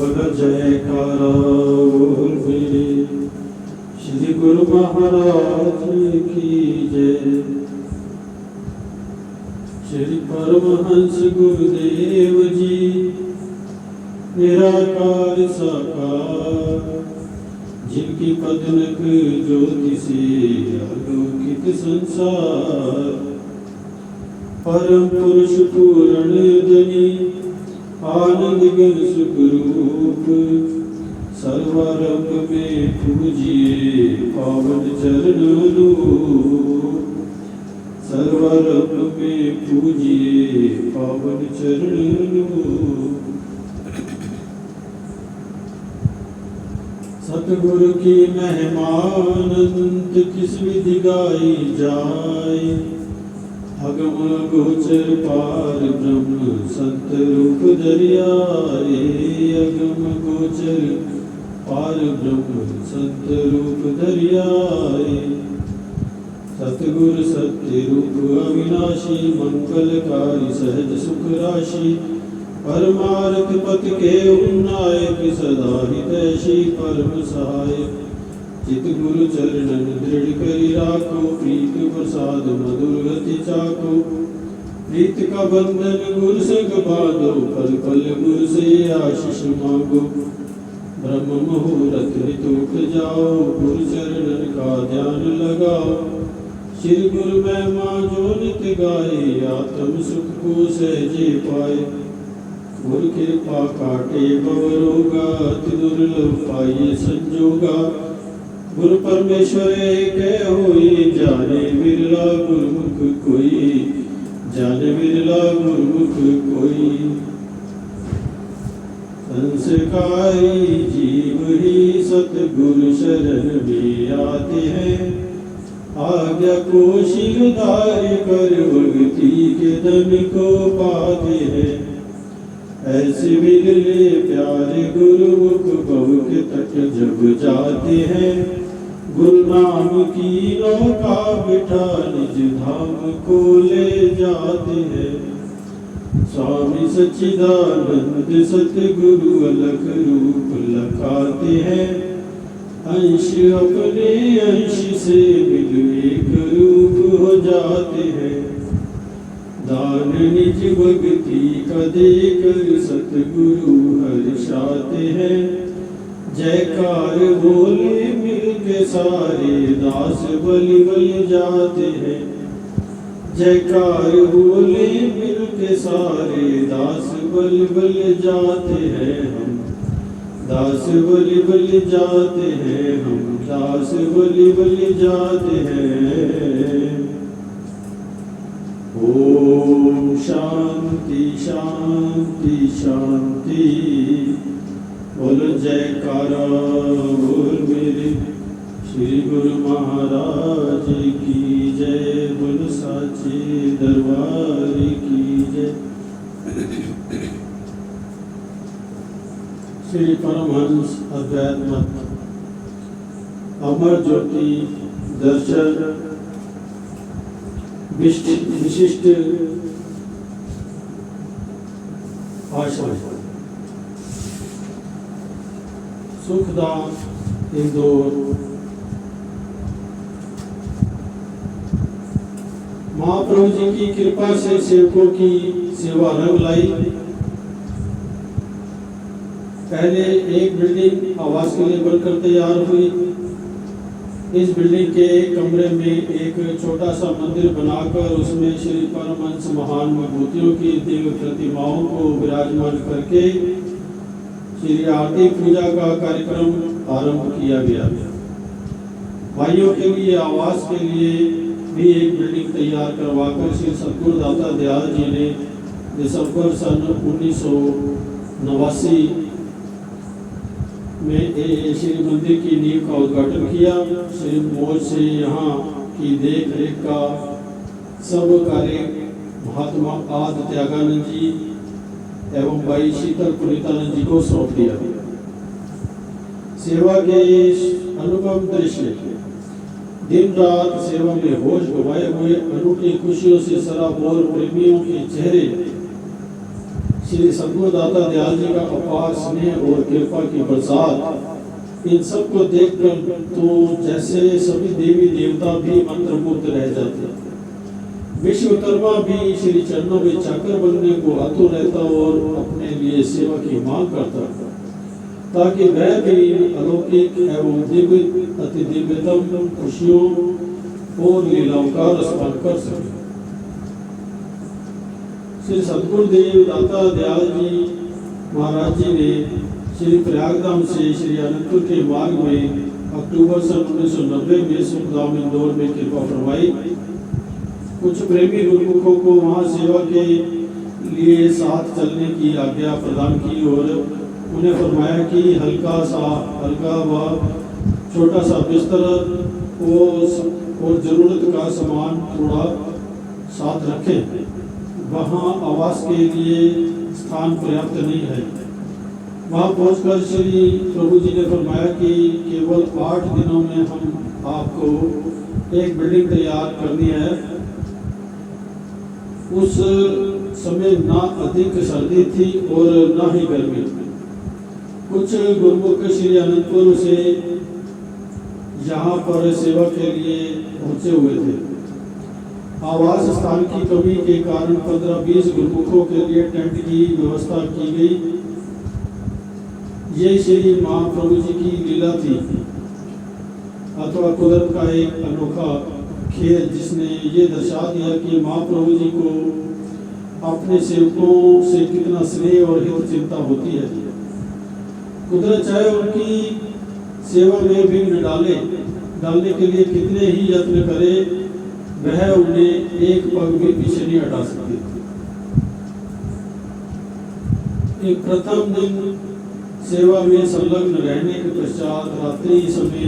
बोल जयकारा बोल मेरे श्री गुरु महाराज की जय। श्री परमहंस गुरुदेव जी निराकार साकार, जिनकी पदनक ज्योति से अलौकिक संसार, परम पुरुष पूर्ण धनी आनंद घन सुख रूप, सर्वारंभ में पूजिए पावन चरणों, सर्वारंभ में पूजिए पावन चरणों। सतगुरु की महिमा अनंत किस विधि गाई जाए, अगम गोचर पार ब्रह्म संत रूप धरियाए, अगम गोचर पार ब्रह्म संत रूप धरियाए। सतगुरु सत्य रूप अविनाशी, मंगलकारी सहज सुख राशि, परमार्थ पथ के उन्नायक सदा हितैषी परम सहायक। चित गुरु चरणन दृढ़ करि राखो, प्रीत प्रसाद मधुर गति चाको, प्रीत का बंधन गुरु संग बांधो, पल पल गुरु से आशीष मांगो। ब्रह्म मुहूर्त नित उठ जाओ, गुरु चरणन का ध्यान लगाओ, श्री गुरु महिमा जो नित गाए, आत्म सुख को सहजे पाए। गुरु कृपा काटे भवरोगा, अति दुर्लभ पाइए संजोगा। गुरु परमेश्वर एक होई, जाने बिरला गुरुमुख कोई, जाने बिरला गुरुमुख कोई। संस्कारी जीव ही सतगुरु शरण में आते हैं, आज्ञा को शिरधार कर भक्ति के धन को पाते हैं। ऐसे बिरले प्यारे गुरुमुख भव के तट जब जाते हैं, गुरु नाम की नौका बिठा निज धाम को ले जाते हैं। स्वामी सच्चिदानंद सतगुरु अलग रूप लखाते हैं, अंश अपने अंश से मिल एक रूप हो जाते हैं। दान निज भक्ति का देकर सतगुरु हर्षाते हैं, जयकार बोले मिल के सारे दास बलि बलि जाते हैं। जयकार बोले मिल के सारे दास बलि बलि जाते हैं, हम दास बलि बलि जाते हैं, हम दास बलि बलि जाते हैं। ओम शांति शांति शांति। बोलो जयकारा बोल मेरे श्री गुरु महाराज की जय, बोलो साचे दरबार की जय। श्री परमहंस अद्वैत मत अमर ज्योति दर्शन विशिष्ट आश्रम सुखदाम इंदौर। महाप्रभु जी की कृपा से सेवकों की सेवा रंग लाई। पहले एक बिल्डिंग आवास के लिए बनकर तैयार हुई। इस बिल्डिंग के कमरे में एक छोटा सा मंदिर बनाकर उसमें श्री परमहंस महान विभूतियों की दिव्य प्रतिमाओं को विराजमान करके श्री आरती पूजा का कार्यक्रम आरंभ किया गया। भाइयों के लिए आवास के लिए भी एक बिल्डिंग तैयार करवाकर श्री सतगुरु दाता दयाल जी ने दिसंबर सन 1989 में श्री मंदिर की नींव का उद्घाटन किया। श्री मौज से यहाँ की देख रेख का सब कार्य महात्मा आदि त्यागानंद जी एवं भाई शीतल पुनीतानंद जी को सौंप दिया। सेवा के इस अनुपम दृश्य दिन रात सेवा में होश गंवाए हुए अनूठी खुशियों से सराबोर प्रेमियों के चेहरे श्री सद्गुरुदाता दयाल जी का अपार स्नेह और कृपा की बरसात इन सबको देखकर तो जैसे सभी देवी देवता भी मंत्रमुग्ध रह जाते। विश्वकर्मा भी श्री चरणों में चाकर बनने को आतुर रहता और अपने लिए सेवा की मांग करता, ताकि वह भी अलौकिक एवं दिव्य अति दिव्यतम खुशियों और लीलाओं का रसपान कर सके। श्री सद्गुरुदेव दाता दयाल जी महाराज जी ने श्री प्रयागराम से श्री अनंतपुर के मार्ग में अक्टूबर सन 1990 में सुखधाम इंदौर में कृपा फरमाई। कुछ प्रेमी गुरुमुखों को वहाँ सेवा के लिए साथ चलने की आज्ञा प्रदान की और उन्हें फरमाया कि हल्का व छोटा सा बिस्तर और जरूरत का सामान थोड़ा साथ रखें। वहाँ आवास के लिए स्थान पर्याप्त नहीं है। वहाँ पहुंचकर श्री प्रभु जी ने फरमाया कि केवल 8 दिनों में हम आपको एक बिल्डिंग तैयार करनी है। उस समय ना अधिक सर्दी थी और ना ही गर्मी। कुछ गुरुमुख श्री अनंतपुर से यहाँ पर सेवा के लिए पहुंचे हुए थे। आवास स्थान की कमी के कारण 15-20 गुरुमुखों के लिए टेंट की व्यवस्था की गई। ये श्री महाप्रभु जी की लीला थी अथवा कुदरत का एक अनोखा खेल, जिसने ये दर्शा दिया कि महाप्रभु जी को अपने सेवकों से कितना स्नेह और हित चिंता होती है। कुदरत चाहे उनकी सेवा में विघ्न डालने के लिए कितने ही यत्न करे, वह उन्हें एक पग भी पीछे नहीं हटा सकती। एक प्रथम दिन सेवा में संलग्न रहने के पश्चात रात्रि समय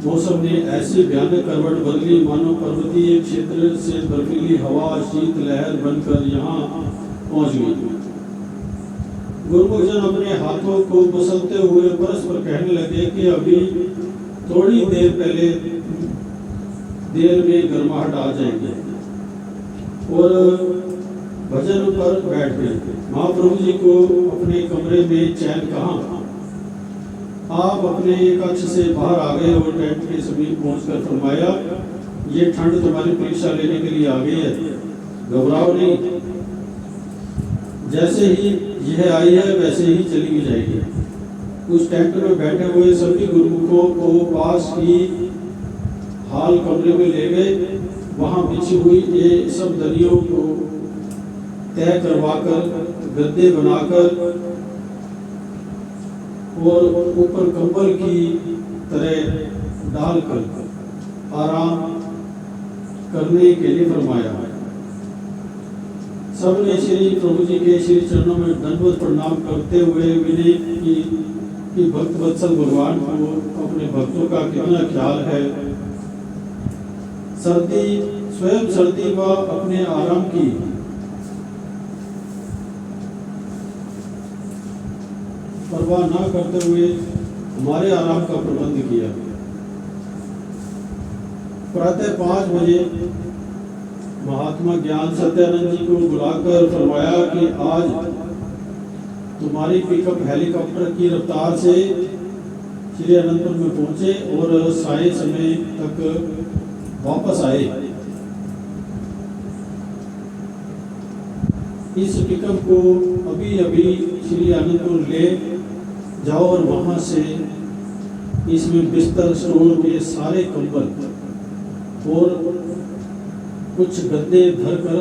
मौसम ने ऐसी भयानक करवट बदली मानो पर्वतीय क्षेत्र से बर्फीली हवा शीत लहर बनकर यहाँ पहुँच गई। गुरुमुख जन अपने हाथों को मसलते हुए परस्पर कहने लगे कि अभी थोड़ी देर में गर्माहट आ जाएगी और भजन पर बैठ गए। महाप्रभु जी को अपने कमरे में चैन कहाँ। आप अपने कक्ष से बाहर आ गए और टेंट के समीप पहुंचकर फरमाया, ये ठंड तुम्हारी परीक्षा लेने के लिए आ गई है, घबराओ नहीं। जैसे ही यह आई है वैसे ही चली भी जाएगी। उस टेंट में बैठे हुए सभी गुरुमुखों को पास की हाल कमरे में ले गए। वहां बिछी हुई ये सब दरियों को तय करवाकर गद्दे बनाकर और ऊपर कंबल की तरह डालकर आराम करने के लिए फरमाया। सबने श्री प्रभु जी के श्री चरणों में दंडवत प्रणाम करते हुए विनय कि भक्त वत्सल भगवान को अपने भक्तों का कितना ख्याल है। स्वयं सर्दी व अपने आराम की परवाह न करते हुए हमारे आराम का प्रबंध किया। प्रातः 5 बजे महात्मा ज्ञान सत्यानंद जी को बुलाकर फरमाया कि आज तुम्हारी पिकअप हेलीकॉप्टर की रफ्तार से श्री अनंतपुर में पहुंचे और साय समय तक वापस आए। इस पिकअप को अभी श्री अनंतपुर ले जाओ और वहां से इसमें बिस्तर स्टोर के सारे कंबल और कुछ गद्दे भरकर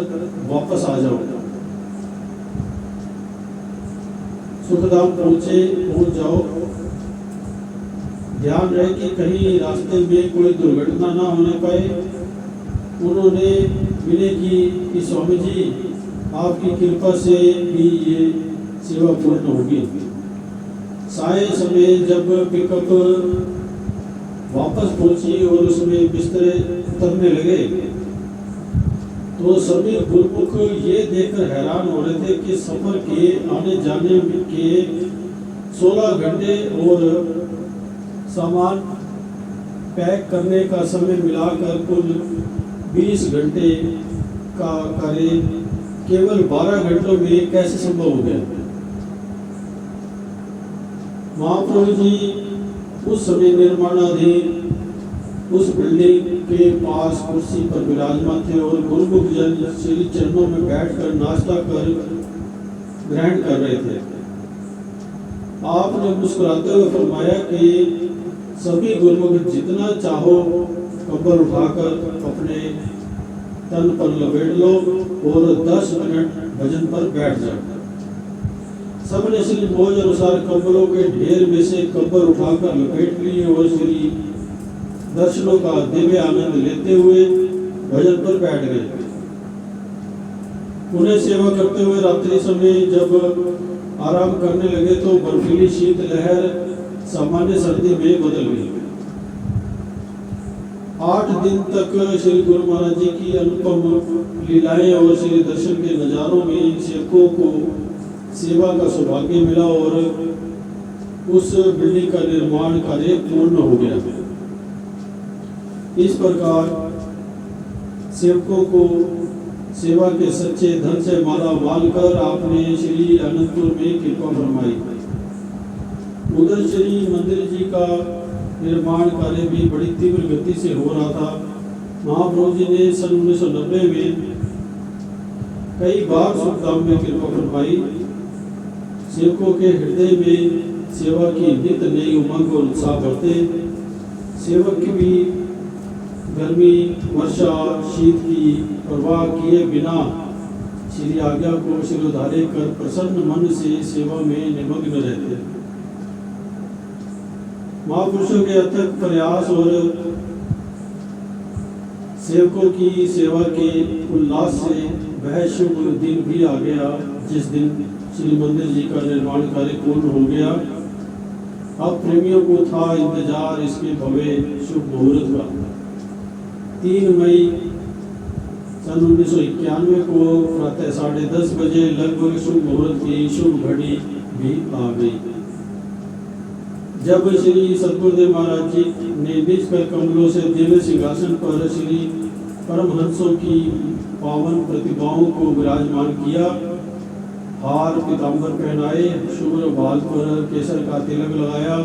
वापस आ जाओ। सुखधाम पहुंच जाओ। ध्यान रहे कि कहीं रास्ते में कोई दुर्घटना ना होने पाए। उन्होंने विनय की कि स्वामी जी आपकी कृपा से भी ये सेवा पूर्ण होगी। साय समय जब पिकअप वापस पहुंची और उसमें बिस्तरे उतरने लगे तो सभी गुरुमुख ये देखकर हैरान हो रहे थे कि सफर के आने जाने के 16 घंटे और सामान पैक करने का समय मिलाकर कुल 20 घंटे का कार्य केवल 12 घंटों में कैसे संभव हो गया। महाप्रभु जी उस समय निर्माणाधीन उस बिल्डिंग के पास कुर्सी पर विराजमान थे और गुरुमुख जन श्री चरणों में बैठकर नाश्ता कर ग्रहण कर रहे थे। आपने मुस्कुराते हुए फरमाया कि सभी गुरुमुख जितना चाहो कंबल उठाकर अपने तन पर लपेट लो और 10 मिनट भजन पर बैठ जाओ। सबने श्री मौज अनुसार कंबलों के ढेर में से कंबल उठाकर लपेट लिए और श्री दर्शनों का दिव्य आनंद लेते हुए भजन पर बैठ गए। उन्हें सेवा करते हुए रात्रि समय जब आराम करने लगे तो बर्फीली शीत लहर सामान्य सर्दी में बदल गई। 8 दिन तक श्री गुरु महाराज जी की अनुपम लीलाएं और श्री दर्शन के नजारों में सेवकों को सेवा का सौभाग्य मिला और उस बिल्डिंग का निर्माण कार्य पूर्ण हो गया। इस प्रकार सेवकों को सेवा के सच्चे धन से माला माल कर आपने श्री अनंतपुर में कृपा फरमाई। उधर श्री मंदिर जी का निर्माण कार्य भी बड़ी तीव्र गति से हो रहा था। महाप्रभु जी ने सन 1990 में कई बार शुभकाम में कृपा फरमाई। सेवकों के हृदय में सेवा की नित नई उमंग और उत्साह बढ़ते। सेवक की भी गर्मी वर्षा शीत की परवाह किए बिना श्री आज्ञा को शिरोधार्य कर प्रसन्न मन से सेवा में निमग्न रहते। महापुरुषों के अथक प्रयास और सेवकों की सेवा के उल्लास से वह शुभ दिन भी आ गया जिस दिन श्री मंदिर जी का निर्माण कार्य पूर्ण हो गया। अब प्रेमियों को था इंतजार इसके भव्य शुभ मुहूर्त का। 3 मई सन 1991 को प्रातः 10:30 बजे लगभग शुभ मुहूर्त की शुभ घड़ी भी आ गई जब श्री सतगुरुदेव महाराज जी ने निज कर कमलों से दिव्य सिंहासन पर श्री परमहंसों की पावन प्रतिभाओं को विराजमान किया। हार पीताम्बर पहनाए, शुभ्र बाल पर केसर का तिलक लगाया।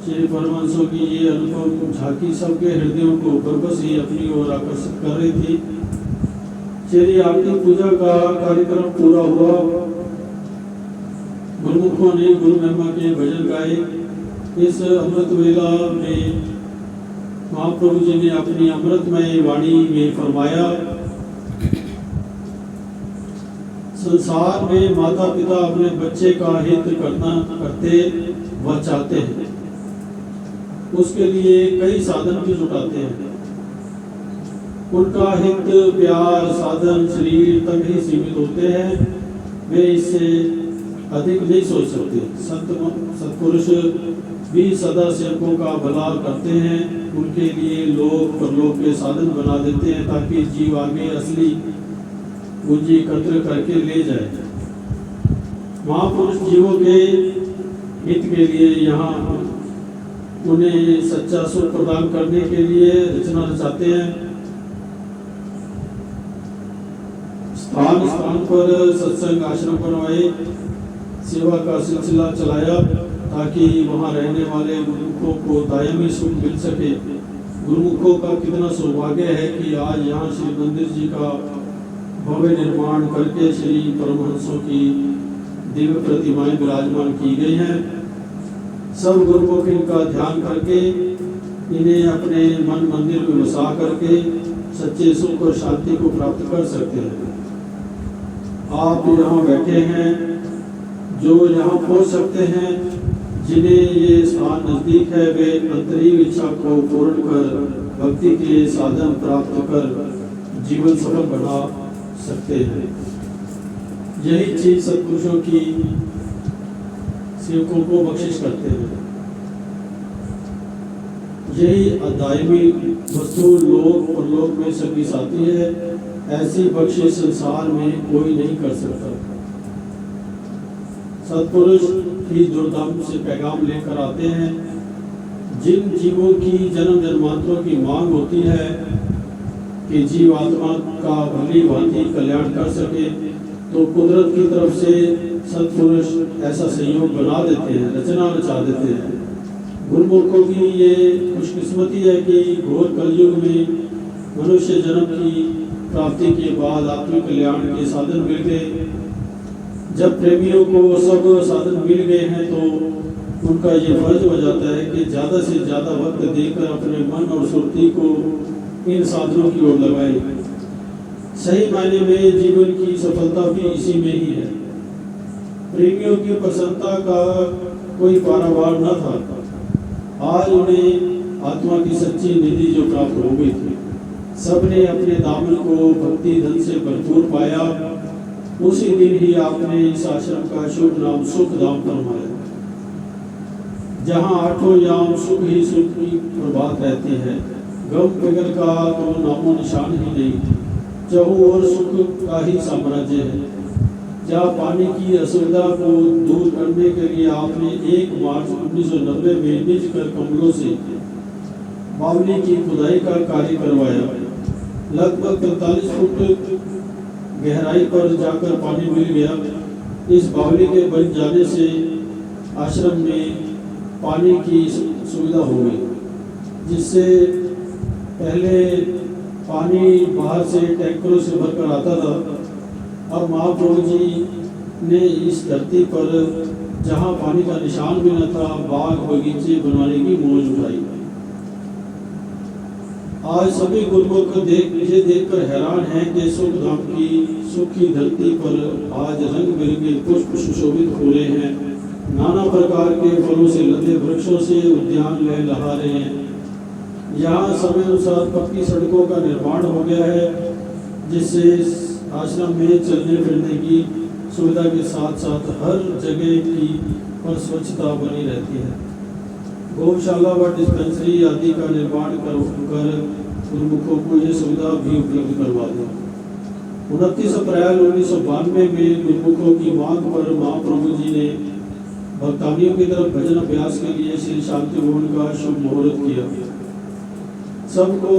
श्री परमहंसों की ये अनुपम झांकी सबके हृदयों को बरबस ही अपनी ओर आकर्षित कर रही थी। श्री आरती पूजा का कार्यक्रम पूरा हुआ। गुरुमुखों ने गुरु महिमा के भजन गाए। इस अमृत वेला में महाप्रभु जी ने अपनी अमृतमय वाणी में फरमाया, संसार में माता पिता अपने बच्चे का हित करते व चाहते हैं, उसके लिए कई साधन भी जुटाते हैं। उनका हित प्यार साधन शरीर तक ही सीमित होते हैं, वे इससे अधिक नहीं सोच सकते। सत्पुरुष भी सदा सेवकों का भला करते हैं, उनके लिए लोक परलोक के साधन बना देते हैं ताकि जीव आगे असली पूंजी एकत्र करके ले जाए। महापुरुष जीवों के हित के लिए यहाँ उन्हें सच्चा सुख प्रदान करने के लिए रचना रचाते हैं। स्थान स्थान पर सत्संग आश्रम बनवाए, सेवा का सिलसिला चलाया ताकि वहाँ रहने वाले गुरुमुखों को दायमी सुख मिल सके। गुरुमुखों का कितना सौभाग्य है कि आज यहाँ श्री मंदिर जी का भव्य निर्माण करके श्री परमहंसों की दिव्य प्रतिमाएं विराजमान की गई हैं। सब गुरुमुख इनका ध्यान करके इन्हें अपने मन मंदिर में बसा करके सच्चे सुख और शांति को प्राप्त कर सकते हैं। आप यहाँ बैठे हैं, जो यहाँ पहुँच सकते हैं, जिन्हें ये स्थान नजदीक है, वे अंतरीव इच्छा को पूर्ण कर भक्ति के साधन प्राप्त कर जीवन सफल बना सकते हैं। यही चीज सत्पुरुषों की सेवकों को बख्शिश करते हैं। यही अदायमी वस्तु लोक परलोक में सभी साथी है। ऐसी बख्शिश संसार में कोई नहीं कर सकता। सत्पुरुष ही दुर्धाम से पैगाम लेकर आते हैं। जिन जीवों की जन्म जन्मांतरों की मांग होती है कि जीव आत्मा का भली भांति कल्याण कर सके, तो कुदरत की तरफ से सत्पुरुष ऐसा संयोग बना देते हैं, रचना रचा देते हैं। गुरुमुखों की ये खुशकिस्मती है कि घोर कलयुग में मनुष्य जन्म की प्राप्ति के बाद आत्मिक कल्याण के साधन मिल गए। जब प्रेमियों को सब साधन मिल गए हैं तो उनका ये फर्ज हो जाता है कि ज़्यादा से ज़्यादा वक्त देकर अपने मन और सुरती को इन साधनों की ओर लगाए। सही मायने में जीवन की सफलता भी इसी में ही है। प्रेमियों की प्रसन्नता का कोई पारावार न था। आज उन्हें आत्मा की सच्ची निधि जो प्राप्त हो गई थी, सबने अपने दामन को भक्ति धन से भरपूर पाया। उसी दिन ही आपने इस आश्रम का शुभ नाम सुख धाम फरमाया, जहाँ आठों याम सुख ही सुख की प्रभात रहती है। गम पिघल का तो नामो निशान ही नहीं, चहु और सुख का ही साम्राज्य है। जहाँ पानी की असुविधा को दूर करने के लिए आपने 1 मार्च 1990 में निज कर कमलों से बावली की खुदाई का कार्य करवाया। लगभग 43 फुट गहराई पर जाकर पानी मिल गया। इस बावली के बन जाने से आश्रम में पानी की सुविधा हो गई, जिससे पहले पानी बाहर से टैंकरों से भरकर आता था। अब महाप्रभु जी ने इस धरती पर जहाँ पानी का निशान भी न था, बाग बगीचे बनवाने की मौज उठाई। आज सभी गुरुमुख मुझे देखकर हैरान हैं कि सुख धाम की सुखी धरती पर आज रंग बिरंगे पुष्प सुशोभित हो रहे हैं। नाना प्रकार के फलों से लदे वृक्षों से उद्यान लहलहा रहे हैं। यहाँ समय अनुसार पक्की सड़कों का निर्माण हो गया है, जिससे आश्रम में चलने फिरने की सुविधा के साथ साथ हर जगह की पर स्वच्छता बनी रहती है। गौशाला व डिस्पेंसरी आदि का निर्माण कर गुरुमुखों को ये सुविधा भी उपलब्ध करवा दी। 29 अप्रैल 1992 में गुरुमुखों की मांग पर महाप्रभु जी ने भक्तानियों की तरफ भजन अभ्यास के लिए श्री शांति भवन का शुभ मुहूर्त किया। सबको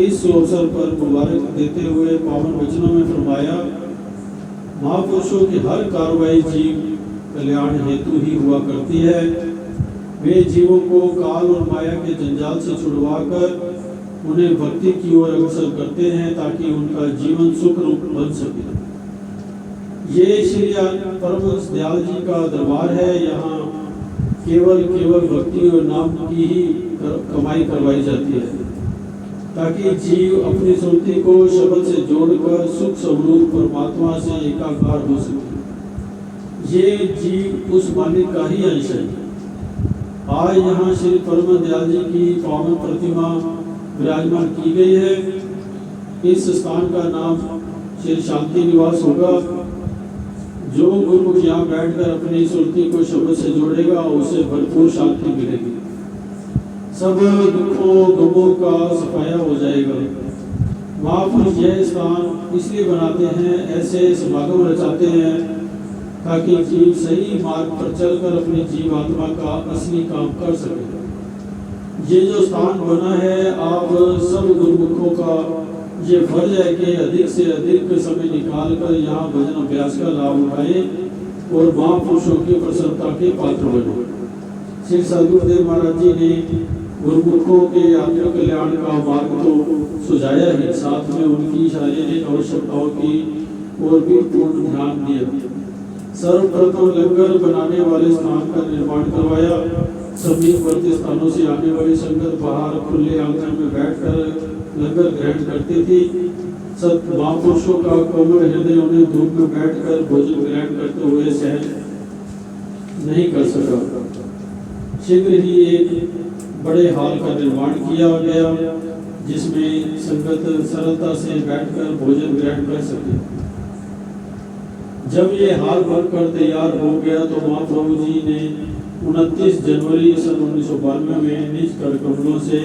इस अवसर पर मुबारक देते हुए पावन वचनों में फरमाया, महापुरुषों की हर कार्रवाई जीव कल्याण हेतु ही हुआ करती है। वे जीवों को काल और माया के जंजाल से छुड़वाकर उन्हें भक्ति की ओर अग्रसर करते हैं, ताकि उनका जीवन सुख रूप बन सके। ये श्री परमहंस दयाल जी का दरबार है। यहाँ केवल भक्ति और नाम की ही कमाई करवाई जाती है, ताकि जीव अपनी सुरती को शब्द से जोड़कर सुख स्वरूप परमात्मा से एकाकार हो सके। ये जीव उस मालिक का ही अंश है। आज यहाँ श्री परमहंस दयाल जी की पावन प्रतिमा विराजमान की गई है। इस स्थान का नाम श्री शांति निवास होगा। जो गुरुमुख यहाँ बैठकर अपनी सुरती को शब्द से जोड़ेगा, उसे भरपूर शांति मिलेगी। सब दुखों गमों का सफाया हो जाएगा। महापुरुष यह स्थान इसलिए बनाते हैं, ऐसे समागम रचाते हैं, ताकि जीव सही मार्ग पर चलकर अपनी जीवात्मा का असली काम कर सके। ये जो स्थान बना है, आप सब गुरुमुखों का ये फर्ज है कि अधिक से अधिक समय निकालकर यहाँ भजन अभ्यास का लाभ उठाएं और महापुरुषों की प्रसन्नता के पात्र बने। श्री सद्गुरुदेव महाराज जी ने गुरुमुखों के आत्म कल्याण का मार्ग तो सुझाया ही, साथ में उनकी शारीरिक आवश्यकताओं की ओर भी पूर्ण ध्यान दिया। सर्वप्रथम लंगर बनाने वाले स्थान का निर्माण करवाया। समीपवर्ती स्थानों से आने वाली संगत बाहर खुले आंगन में बैठकर लंगर ग्रहण करती थी। सत महापुरुषों का कोमल हृदय उन्हें धूप में बैठकर भोजन ग्रहण करते हुए सहन नहीं कर सका। शीघ्र ही एक बड़े हॉल का निर्माण किया गया, जिसमें संगत सरलता से बैठकर भोजन ग्रहण कर सके। जब ये हाल बनकर तैयार हो गया तो महाप्रभु जी ने 29 जनवरी सन 1992 में निज कर कमलों से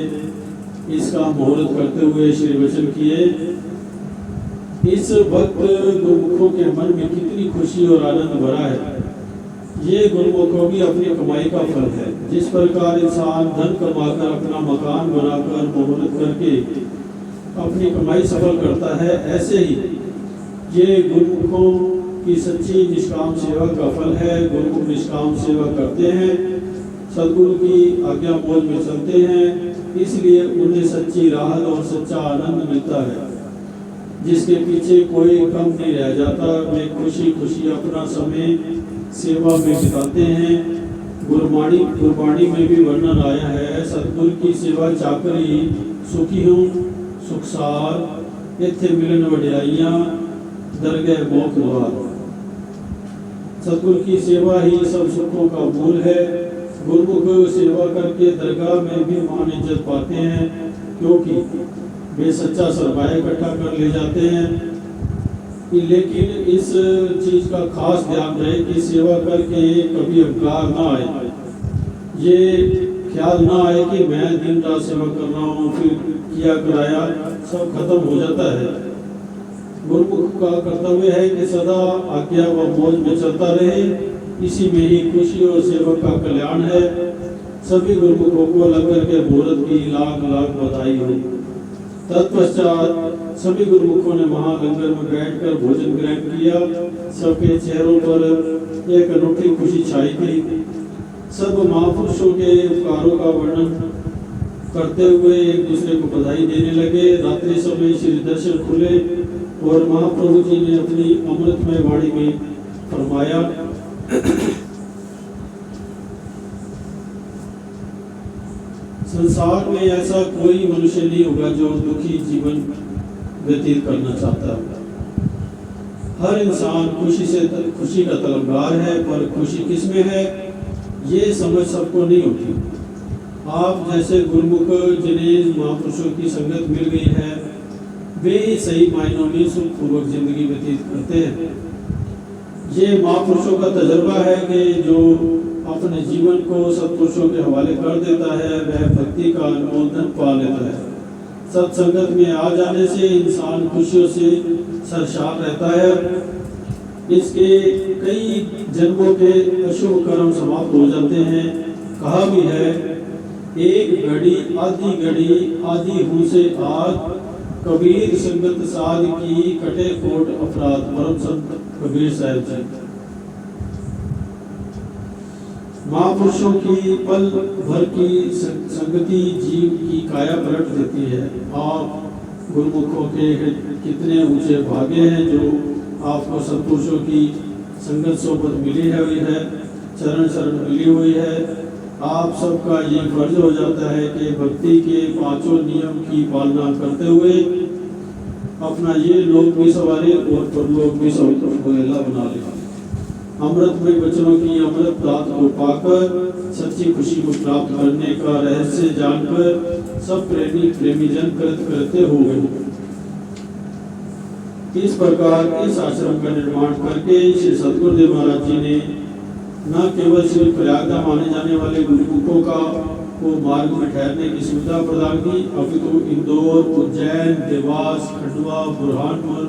इसका मुहूर्त करते हुए श्री वचन किए। इस वक्त गुरुमुखों के मन में कितनी खुशी और आनंद भरा है। ये गुरुमुखों की अपनी कमाई का फल है। जिस प्रकार इंसान धन कमाकर अपना मकान बनाकर मुहूर्त करके अपनी कमाई सफल करता है, ऐसे ही ये गुरुमुखों की सच्ची निष्काम सेवा का फल है। गुरुमुख निष्काम सेवा करते हैं, सद्गुरु की आज्ञा मौज में चलते हैं, इसलिए उन्हें सच्ची राहत और सच्चा आनंद मिलता है, जिसके पीछे कोई गम नहीं रह जाता। वे खुशी खुशी अपना समय सेवा में बिताते हैं। गुरबाणी में भी वर्णन आया है, सतगुरु की सेवा चाकरी सुखी हूँ सुखसार इत्थे मिलन वड्याइयां दरगह मोख द्वार। सतगुरु की सेवा ही सब सुखों का मूल है। गुरुमुख सेवा करके दरगाह में भी मान इज्जत पाते हैं, क्योंकि वे सच्चा सरमाया इकट्ठा कर ले जाते हैं। लेकिन इस चीज का खास ध्यान रहे कि सेवा करके कभी अहंकार ना आए, ये ख्याल ना आए कि मैं दिन रात सेवा कर रहा हूँ, फिर किया कराया सब खत्म हो जाता है। गुरुमुख का कर्तव्य है कि सदा आज्ञा व मौज में चलता रहे, इसी में ही खुशी और सेवक का कल्याण है। सभी गुरुमुखों को लंगर के मुहूर्त की लाख लाख बधाई हो। तत्पश्चात सभी गुरुमुखों ने महालंगर में बैठकर भोजन ग्रहण किया। सबके चेहरों पर एक अनूठी खुशी छाई थी। सब महापुरुषों के उपकारों का वर्णन करते हुए एक दूसरे को बधाई देने लगे। रात्रि समय श्री दर्शन खुले और महाप्रभु जी ने अपनी अमृतमय वाणी में फरमाया, संसार में ऐसा कोई मनुष्य नहीं होगा जो दुखी जीवन व्यतीत करना चाहता है। हर इंसान खुशी का तलबगार है, पर खुशी किसमें है ये समझ सबको नहीं होती। आप जैसे गुरुमुख जिन्हें महापुरुषों की संगत मिल गई है, वे सही मायनों में सुखपूर्वक जिंदगी व्यतीत करते हैं। ये महापुरुषों का तजर्बा है कि जो अपने जीवन को सत्पुरुषों के हवाले कर देता है, वह भक्ति का अनमोल धन पा लेता है। सत्संगत में आ जाने से इंसान खुशियों से सरशार रहता है। इसके कई जन्मों के अशुभ कर्म समाप्त हो जाते हैं। कहा भी है, एक घड़ी आधी हूँ से आग, कबीर संगत साध की कटे कोट अपराध। परम संत कबीर साहब जी। महापुरुषों की पल भर की संगति जीव की काया पलट देती है। आप गुरुमुखों के कितने ऊंचे भाग्य हैं जो आपको सत्पुरुषों की संगत सोबत मिली हुई है, चरण शरण मिली हुई है। आप सबका ये फर्ज हो जाता है कि भक्ति के पांचों नियम की पालना करते हुए अपना ये लोक भी सवारे और परलोक भी सुहेला बना ले। अमृतमय वचनों की अमृत दात को पाकर सच्ची खुशी को प्राप्त करने का रहस्य जानकर सब प्रेमी जन करते हो गए। इस प्रकार इस आश्रम का निर्माण करके श्री सतगुरुदेव महाराज जी ने न केवल श्री प्रयागराज माने जाने वाले गुरुमुखों को मार्ग में ठहरने की सुविधा प्रदान की, अपितु इंदौर, उज्जैन, देवास, खंडवा, बुरहानपुर,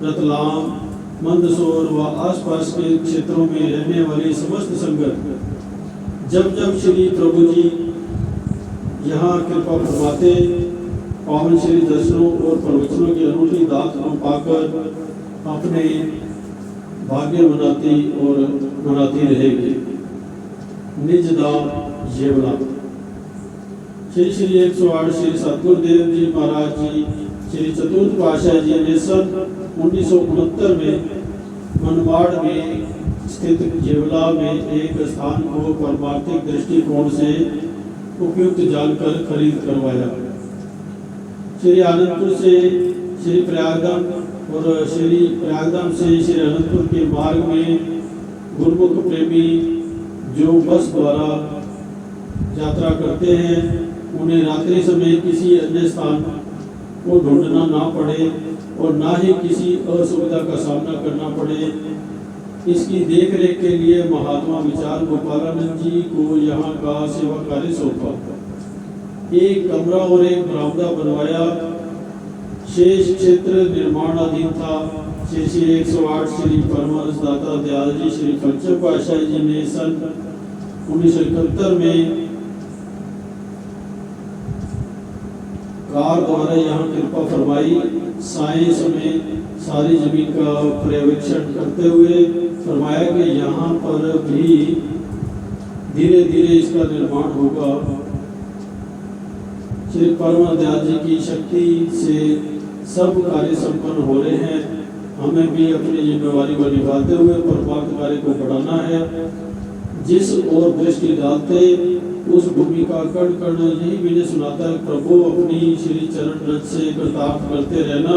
रतलाम, मंदसौर व आसपास के क्षेत्रों में रहने वाली समस्त संगत जब श्री प्रभु जी यहाँ कृपा फरमाते, पावन श्री दर्शनों और प्रवचनों की अनूठी दात को पाकर अपने भाग्य मनाती रहेगी। निज दाम येवला। श्री 108 श्री सतगुरुदेव जी महाराज जी श्री चतुर्थ पातशाह जी ने सन 1969 में मनमाड़ में स्थित जेवला में एक स्थान को परमार्थिक दृष्टिकोण से उपयुक्त जानकर खरीद करवाया। श्री आनंदपुर से श्री प्रयागराज और श्री प्रयागराज से श्री अनंतपुर के मार्ग में गुरुमुख प्रेमी जो बस द्वारा यात्रा करते हैं, उन्हें रात्रि समय किसी अन्य स्थान को ढूंढना ना पड़े और ना ही किसी असुविधा का सामना करना पड़े। इसकी देखरेख के लिए महात्मा विचार गोपालानंद जी को यहाँ का सेवा कार्य सौंपा। एक कमरा और एक बरामदा बनवाया। शेष क्षेत्र निर्माणाधीन था। श्री 108 श्री परमहंस दाता दयाल जी श्री पंचम पातशाह जी ने सन 1971 में कार द्वारा यहाँ कृपा फरमाई। साईं समय सारी जमीन का पर्यवेक्षण करते हुए फरमाया कि यहाँ पर भी धीरे धीरे इसका निर्माण होगा। श्री परम दयाल जी की शक्ति से सब कार्य संपन्न हो रहे हैं। हमें भी अपनी जिम्मेवारी को निभाते हुए परमात्म कार्य को बढ़ाना है। जिस ओर दृष्टि डालते उस भूमि का कण कण यही विनय सुनाता है, प्रभु अपनी श्री चरण रज से कृतार्थ करते रहना।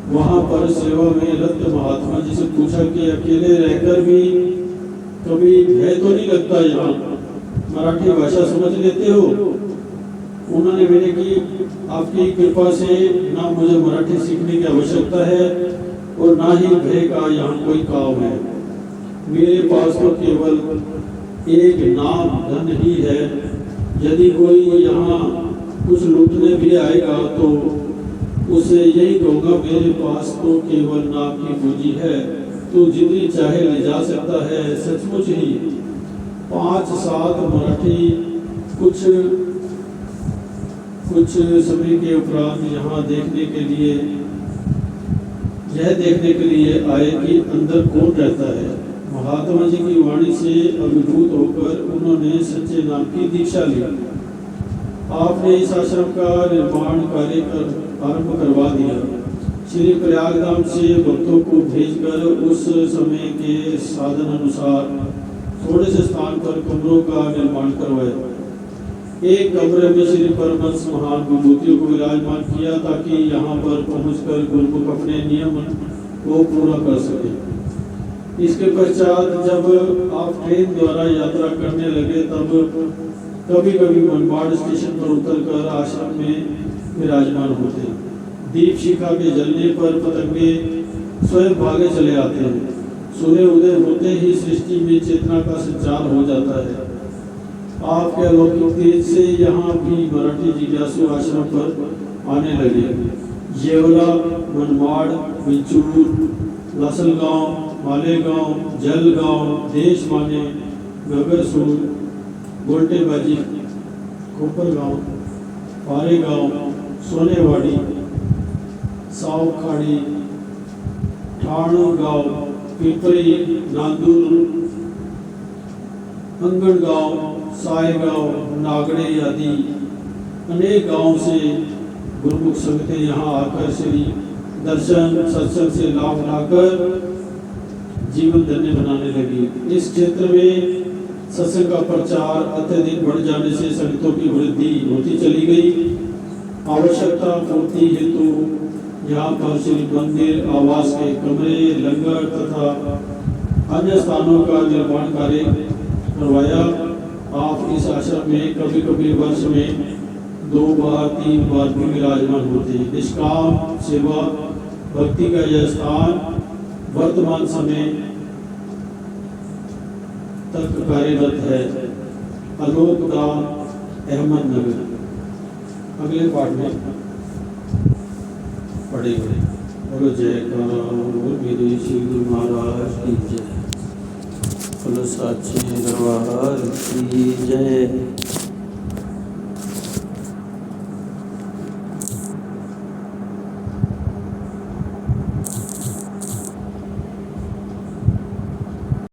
वहाँ पर सेवा में रत महात्मा जी से पूछा कि अकेले रहकर भी कभी भय तो नहीं लगता? यहाँ मराठी भाषा समझ लेते हो? उन्होंने मैंने कि आपकी कृपा से ना मुझे मराठी सीखने की आवश्यकता है और ना ही भय का यहाँ कोई काम है। मेरे पास तो केवल एक नाम धन ही है। यदि कोई यहाँ कुछ लूटने भी आएगा तो उसे यही कहूँगा, मेरे पास तो केवल नाम की पूंजी है, तो जितनी चाहे ले जा सकता है। सचमुच ही 5-7 मराठी कुछ समय के उपरांत यहाँ देखने के लिए आए कि अंदर कौन रहता है। महात्मा जी की वाणी से अभिभूत होकर उन्होंने सच्चे नाम की दीक्षा ली। आपने इस आश्रम का निर्माण कार्य आरंभ करवा दिया। श्री प्रयागधाम से भक्तों को भेजकर उस समय के साधन अनुसार थोड़े से स्थान पर कमरों का निर्माण करवाया। एक कमरे में श्री परमहंस महान विभूतियों को विराजमान किया ताकि यहाँ पर पहुंचकर गुरुमुख अपने नियम को पूरा कर सके। इसके पश्चात जब आप ट्रेन द्वारा यात्रा करने लगे तब कभी कभी मनमाड़ स्टेशन पर उतरकर आश्रम में विराजमान होते। दीप शिखा के जलने पर पतंगे स्वयं भागे चले आते हैं। सूर्य उदय होते ही सृष्टि में चेतना का संचार हो जाता है। आपके अलौकिक तेज से यहाँ भी मराठी जिज्ञासु आश्रम पर आने लगे। येवला, मनमाड़, बिंचूर, लसलगांव, मालेगांव, जलगांव, देश माने, गगरसूर, गोल्टेबाजी, कोपरगांव, पारेगांव, सोनेवाड़ी, सावखाड़ी, ठाणगांव, पिपरी, नांदूर, अंगणगांव, सायगांव, नागड़े आदि अनेक गांव से गुरुमुख संगतें यहाँ आकर श्री दर्शन सत्संग से लाभ लाकर जीवन धन्य बनाने लगी। इस क्षेत्र में सत्संग का प्रचार अत्यधिक बढ़ जाने से संगतों की वृद्धि होती चली गई। आवश्यकता पूर्ति हेतु यहाँ पर श्री मंदिर, आवास के कमरे, लंगर तथा अन्य स्थानों का निर्माण कार्य करवाया। आप इस आश्रम में कभी कभी वर्ष में 2 बार 3 बार भी विराजमान होते। निष्काम सेवा भक्ति का यह स्थान वर्तमान समय तक कार्यरत है। आलोक धाम, अहमदनगर। अगले पाठ में पढ़ेंगे। बोलो जयकारा बोल श्री गुरु महाराज की जय। बोलो साचे दरबार की जय।